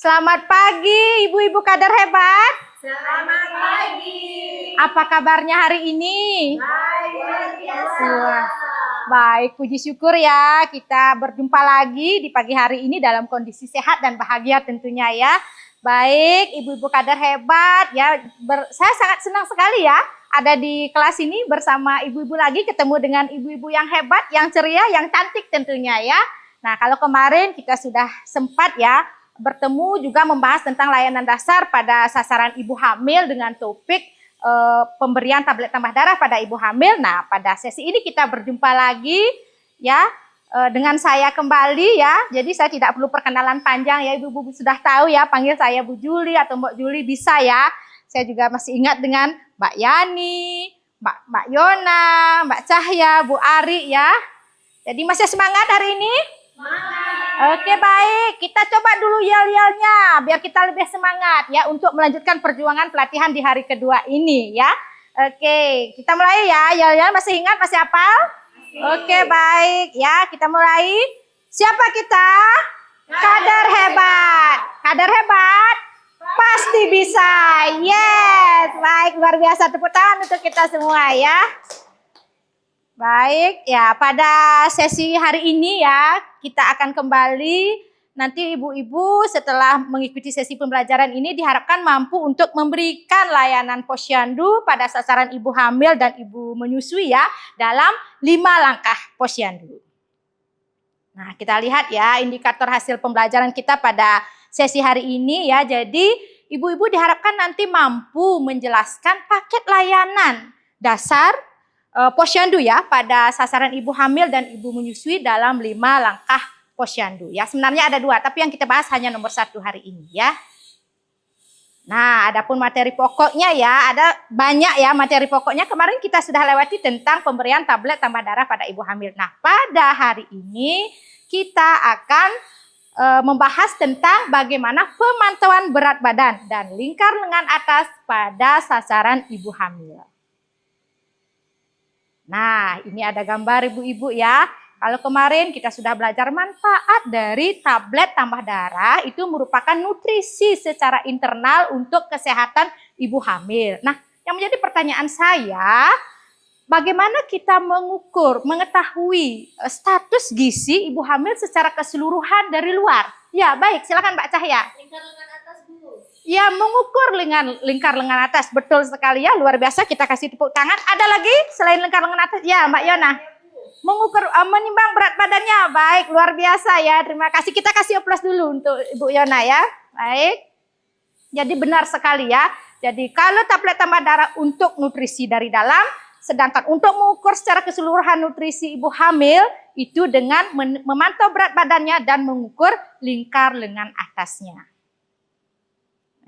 Selamat pagi, ibu-ibu kader hebat. Selamat pagi. Apa kabarnya hari ini? Baik, luar biasa. Baik, puji syukur ya. Kita berjumpa lagi di pagi hari ini dalam kondisi sehat dan bahagia tentunya ya. Baik, ibu-ibu kader hebat ya. Saya sangat senang sekali ya ada di kelas ini bersama ibu-ibu lagi, ketemu dengan ibu-ibu yang hebat, yang ceria, yang cantik tentunya ya. Nah, kalau kemarin kita sudah sempat ya bertemu juga membahas tentang layanan dasar pada sasaran ibu hamil dengan topik pemberian tablet tambah darah pada ibu hamil. Nah, pada sesi ini kita berjumpa lagi ya dengan saya kembali ya. Jadi saya tidak perlu perkenalan panjang ya, ibu-ibu sudah tahu ya, panggil saya Bu Juli atau Mbak Juli bisa ya. Saya juga masih ingat dengan Mbak Yani, Mbak Yona, Mbak Cahya, Bu Ari ya. Jadi masih semangat hari ini? Oke, baik, kita coba dulu yel-yelnya biar kita lebih semangat ya untuk melanjutkan perjuangan pelatihan di hari kedua ini ya. Oke, kita mulai ya. Yel-yel masih ingat, masih hafal? Oke, baik ya, kita mulai. Siapa kita? Kader hebat. Kader hebat pasti bisa. Yes, baik, luar biasa, tepuk tangan untuk kita semua ya. Baik, ya pada sesi hari ini ya kita akan kembali nanti ibu-ibu setelah mengikuti sesi pembelajaran ini diharapkan mampu untuk memberikan layanan posyandu pada sasaran ibu hamil dan ibu menyusui ya dalam 5 langkah posyandu. Nah, kita lihat ya indikator hasil pembelajaran kita pada sesi hari ini ya. Jadi ibu-ibu diharapkan nanti mampu menjelaskan paket layanan dasar posyandu ya pada sasaran ibu hamil dan ibu menyusui dalam 5 langkah posyandu ya. Sebenarnya ada 2 tapi yang kita bahas hanya nomor 1 hari ini ya. Nah, adapun materi pokoknya ya, ada banyak ya materi pokoknya. Kemarin kita sudah lewati tentang pemberian tablet tambah darah pada ibu hamil. Nah, pada hari ini kita akan membahas tentang bagaimana pemantauan berat badan dan lingkar lengan atas pada sasaran ibu hamil. Nah, ini ada gambar ibu-ibu ya. Kalau kemarin kita sudah belajar manfaat dari tablet tambah darah, itu merupakan nutrisi secara internal untuk kesehatan ibu hamil. Nah, yang menjadi pertanyaan saya, bagaimana kita mengukur, mengetahui status gizi ibu hamil secara keseluruhan dari luar? Ya, baik, silakan Mbak Cahya. Lingkar lengan atas dulu. Ya, mengukur lingkar lengan atas. Betul sekali ya, luar biasa. Kita kasih tepuk tangan. Ada lagi selain lingkar lengan atas? Ya, Mbak Yona. Mengukur, menimbang berat badannya. Baik, luar biasa ya. Terima kasih. Kita kasih aplaus dulu untuk Ibu Yona ya. Baik. Jadi benar sekali ya. Jadi kalau tablet tambah darah untuk nutrisi dari dalam, sedangkan untuk mengukur secara keseluruhan nutrisi ibu hamil, itu dengan memantau berat badannya dan mengukur lingkar lengan atasnya.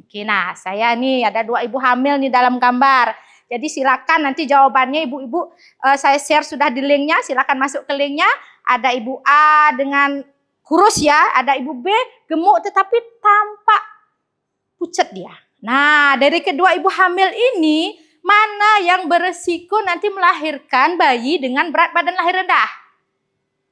Oke, nah saya nih ada 2 ibu hamil nih dalam gambar. Jadi silakan nanti jawabannya ibu-ibu saya share sudah di linknya. Silakan masuk ke linknya. Ada ibu A dengan kurus ya, ada ibu B gemuk tetapi tampak pucat dia. Nah, dari kedua ibu hamil ini mana yang beresiko nanti melahirkan bayi dengan berat badan lahir rendah?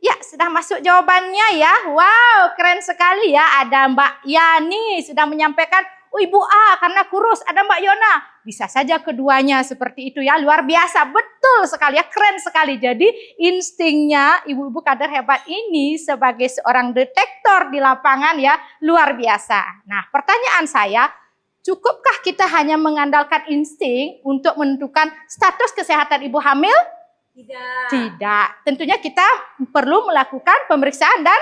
Ya, sudah masuk jawabannya ya. Wow, keren sekali ya. Ada Mbak Yani sudah menyampaikan, oh Ibu A karena kurus. Ada Mbak Yona. Bisa saja keduanya seperti itu ya. Luar biasa. Betul sekali ya. Keren sekali. Jadi instingnya ibu-ibu kader hebat ini sebagai seorang detektor di lapangan ya. Luar biasa. Nah, pertanyaan saya, cukupkah kita hanya mengandalkan insting untuk menentukan status kesehatan ibu hamil? Tidak. Tentunya kita perlu melakukan pemeriksaan dan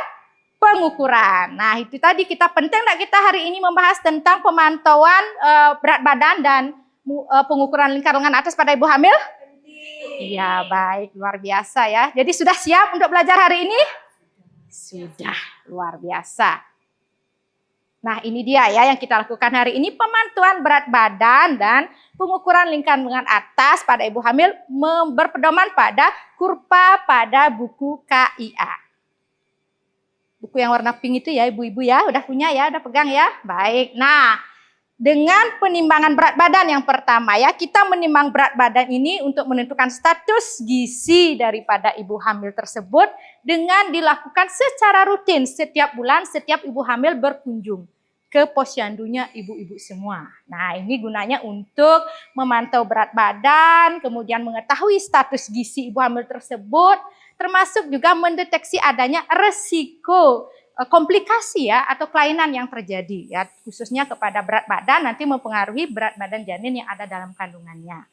pengukuran. Nah, itu tadi kita penting enggak kita hari ini membahas tentang pemantauan berat badan dan pengukuran lingkar lengan atas pada ibu hamil? Iya, baik, luar biasa ya. Jadi sudah siap untuk belajar hari ini? Sudah, luar biasa. Nah, ini dia ya yang kita lakukan hari ini, pemantauan berat badan dan pengukuran lingkar lengan atas pada ibu hamil berpedoman pada kurva pada buku KIA. Buku yang warna pink itu ya ibu-ibu ya, udah punya ya, udah pegang ya. Baik, nah dengan penimbangan berat badan yang pertama ya, kita menimbang berat badan ini untuk menentukan status gizi daripada ibu hamil tersebut dengan dilakukan secara rutin setiap bulan setiap ibu hamil berkunjung. ke posyandunya ibu-ibu semua. Nah, ini gunanya untuk memantau berat badan, kemudian mengetahui status gizi ibu hamil tersebut, termasuk juga mendeteksi adanya resiko komplikasi ya atau kelainan yang terjadi ya, khususnya kepada berat badan nanti mempengaruhi berat badan janin yang ada dalam kandungannya.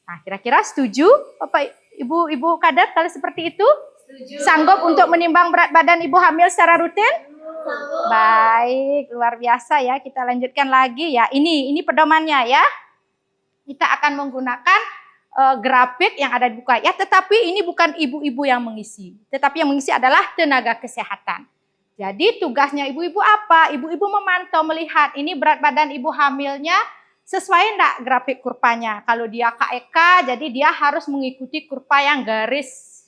Nah, kira-kira setuju Bapak Ibu kader kalau seperti itu? Setuju. Sanggup untuk menimbang berat badan ibu hamil secara rutin? Baik, luar biasa ya. Kita lanjutkan lagi ya. Ini pedomannya ya. Kita akan menggunakan grafik yang ada di buku ya. Tetapi ini bukan ibu-ibu yang mengisi. Tetapi yang mengisi adalah tenaga kesehatan. Jadi tugasnya ibu-ibu apa? Ibu-ibu memantau melihat ini berat badan ibu hamilnya sesuai enggak grafik kurvanya. Kalau dia KEK, jadi dia harus mengikuti kurva yang garis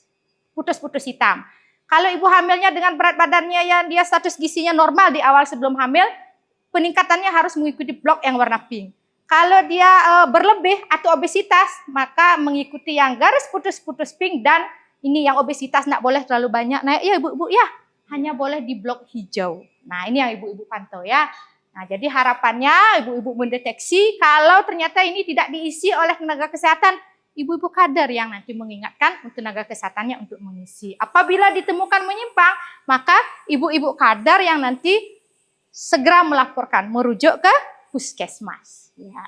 putus-putus hitam. Kalau ibu hamilnya dengan berat badannya yang dia status gizinya normal di awal sebelum hamil, peningkatannya harus mengikuti blok yang warna pink. Kalau dia berlebih atau obesitas, maka mengikuti yang garis putus-putus pink dan ini yang obesitas nggak boleh terlalu banyak. Nah, ya ibu-ibu ya, hanya boleh di blok hijau. Nah, ini yang ibu-ibu pantau ya. Nah, jadi harapannya ibu-ibu mendeteksi kalau ternyata ini tidak diisi oleh tenaga kesehatan, ibu-ibu kader yang nanti mengingatkan tenaga kesehatannya untuk mengisi. Apabila ditemukan menyimpang, maka ibu-ibu kader yang nanti segera melaporkan, merujuk ke puskesmas. Ya,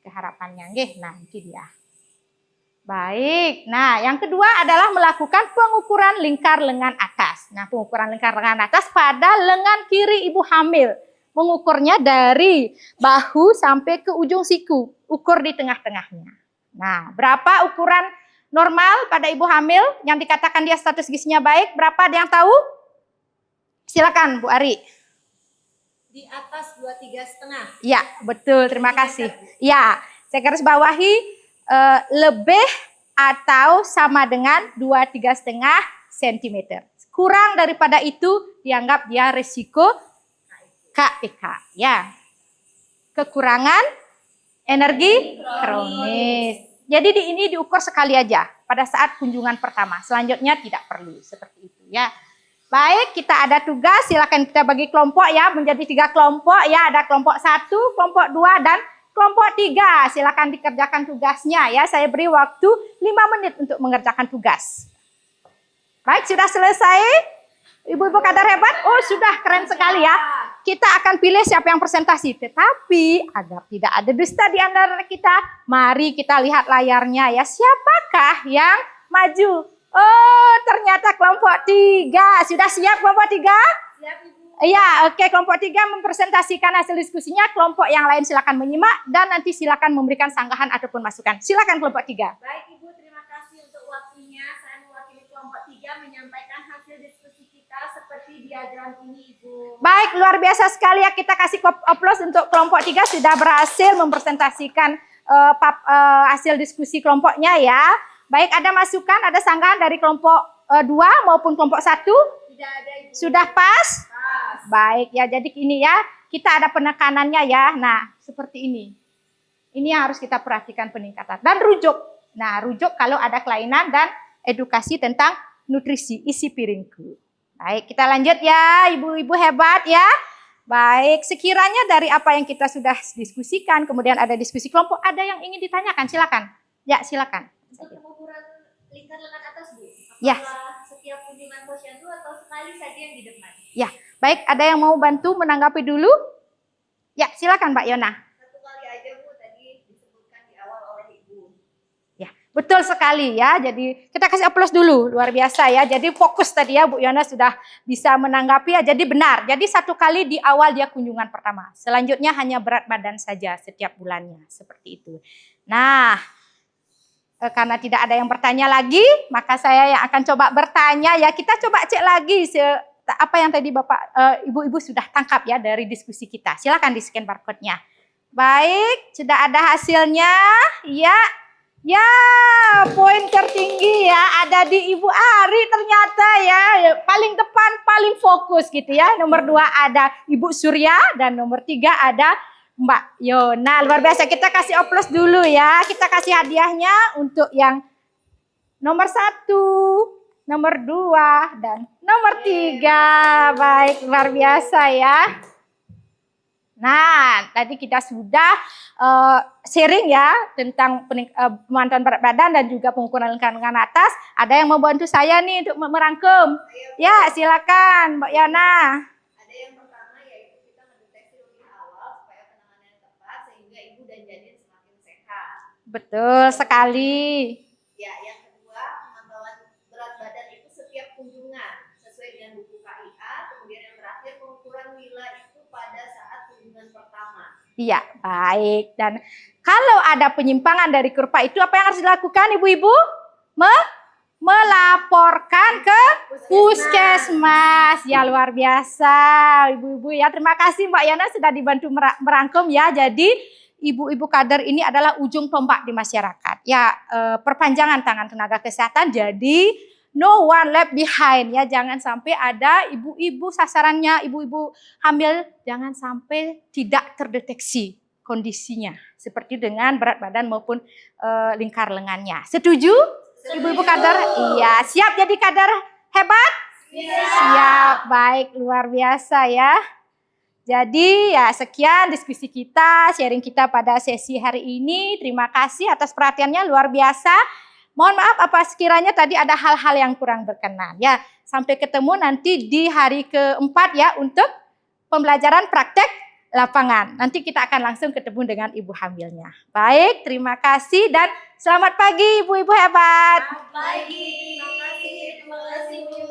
harapannya nggih. Nah, itu dia. Baik. Nah, yang kedua adalah melakukan pengukuran lingkar lengan atas. Nah, pengukuran lingkar lengan atas pada lengan kiri ibu hamil. Mengukurnya dari bahu sampai ke ujung siku. Ukur di tengah-tengahnya. Nah, berapa ukuran normal pada ibu hamil yang dikatakan dia status gizinya baik? Berapa ada yang tahu? Silakan Bu Ari. Di atas 23,5. Ya, betul. Terima kasih. Ya, saya garis bawahi lebih atau sama dengan 23,5 cm. Kurang daripada itu dianggap dia risiko KEK. Ya, kekurangan energi kronis. Jadi ini diukur sekali aja pada saat kunjungan pertama. Selanjutnya tidak perlu seperti itu ya. Baik, kita ada tugas. Silakan kita bagi kelompok ya menjadi 3 kelompok ya. Ada kelompok 1, kelompok 2 dan kelompok 3. Silakan dikerjakan tugasnya ya. Saya beri waktu 5 menit untuk mengerjakan tugas. Baik, sudah selesai? Ibu-ibu kader hebat? Oh, sudah keren sekali ya. Kita akan pilih siapa yang presentasi. Tetapi agar tidak ada dusta di antara kita, mari kita lihat layarnya ya. Siapakah yang maju? Oh, ternyata kelompok 3. Sudah siap kelompok 3? Siap, Ibu. Iya, oke. Kelompok 3 mempresentasikan hasil diskusinya. Kelompok yang lain silakan menyimak dan nanti silakan memberikan sanggahan ataupun masukan. Silakan kelompok 3. Baik, Ibu, terima kasih untuk waktunya. Saya mewakili kelompok 3 menyampaikan hasil diskusi kita seperti diagram ini, Ibu. Baik, luar biasa sekali ya. Kita kasih aplaus untuk kelompok 3 sudah berhasil mempresentasikan hasil diskusi kelompoknya ya. Baik, ada masukan, ada sanggahan dari kelompok 2 maupun kelompok 1? Tidak ada, Ibu. Sudah pas? Pas. Baik ya, jadi ini ya, kita ada penekanannya ya. Nah, seperti ini. Ini yang harus kita perhatikan peningkatan. Dan rujuk. Nah, rujuk kalau ada kelainan dan edukasi tentang nutrisi, isi piringku. Baik, kita lanjut ya, ibu-ibu hebat ya. Baik, sekiranya dari apa yang kita sudah diskusikan, kemudian ada diskusi kelompok, ada yang ingin ditanyakan, silakan. Ya, silakan. Untuk pengukuran lingkar lengan atas, Bu. Ya. Apakah setiap kunjungan posyandu atau sekali saja yang di depan? Ya, baik, ada yang mau bantu menanggapi dulu? Ya, silakan Mbak Yona. Satu kali aja, Bu, tadi disebutkan di awal oleh Ibu. Ya, betul sekali ya. Jadi kita kasih aplaus dulu, luar biasa ya. Jadi fokus tadi ya Bu Yona sudah bisa menanggapi ya. Jadi benar. Jadi 1 kali di awal dia kunjungan pertama. Selanjutnya hanya berat badan saja setiap bulannya, seperti itu. Nah, karena tidak ada yang bertanya lagi, maka saya yang akan coba bertanya ya. Kita coba cek lagi apa yang tadi Bapak Ibu-ibu sudah tangkap ya dari diskusi kita. Silakan di-scan barcode-nya. Baik, sudah ada hasilnya. Ya. Ya, poin tertinggi ya ada di Ibu Ari ternyata ya. Paling depan, paling fokus gitu ya. Nomor 2 ada Ibu Surya dan nomor 3 ada Mbak Yona. Luar biasa, kita kasih aplaus dulu ya. Kita kasih hadiahnya untuk yang nomor 1, nomor 2, dan nomor 3. Baik, luar biasa ya. Nah, Tadi kita sudah sharing ya tentang pemantauan berat badan dan juga pengukuran lingkaran lengan atas. Ada yang membantu saya nih untuk merangkum. Ya, silakan Mbak Yana. Ada yang pertama yaitu kita mendeteksi lebih awal supaya penanganannya tepat sehingga ibu dan janin semakin sehat. Betul sekali. Ya, yang kedua pemantauan berat badan itu setiap kunjungan sesuai dengan buku KIA. Kemudian yang terakhir pengukuran nilai itu pada saat kunjungan pertama. Iya, baik. Dan kalau ada penyimpangan dari kurva itu apa yang harus dilakukan ibu-ibu? Melaporkan ke puskesmas. Ya, luar biasa ibu-ibu ya. Terima kasih Mbak Yana sudah dibantu merangkum ya. Jadi ibu-ibu kader ini adalah ujung tombak di masyarakat. Ya, perpanjangan tangan tenaga kesehatan. Jadi no one left behind ya. Jangan sampai ada ibu-ibu sasarannya, ibu-ibu hamil jangan sampai tidak terdeteksi kondisinya. Seperti dengan berat badan maupun lingkar lengannya. Setuju? Ibu-ibu kader? Iya. Siap jadi kader hebat? Siap. Baik, luar biasa ya. Jadi ya sekian diskusi kita, sharing kita pada sesi hari ini. Terima kasih atas perhatiannya, luar biasa. Mohon maaf apa sekiranya tadi ada hal-hal yang kurang berkenan. Ya, sampai ketemu nanti di hari keempat ya untuk pembelajaran praktek lapangan. Nanti kita akan langsung ketemu dengan ibu hamilnya. Baik, terima kasih dan selamat pagi ibu-ibu hebat. Selamat pagi. Terima kasih Bu.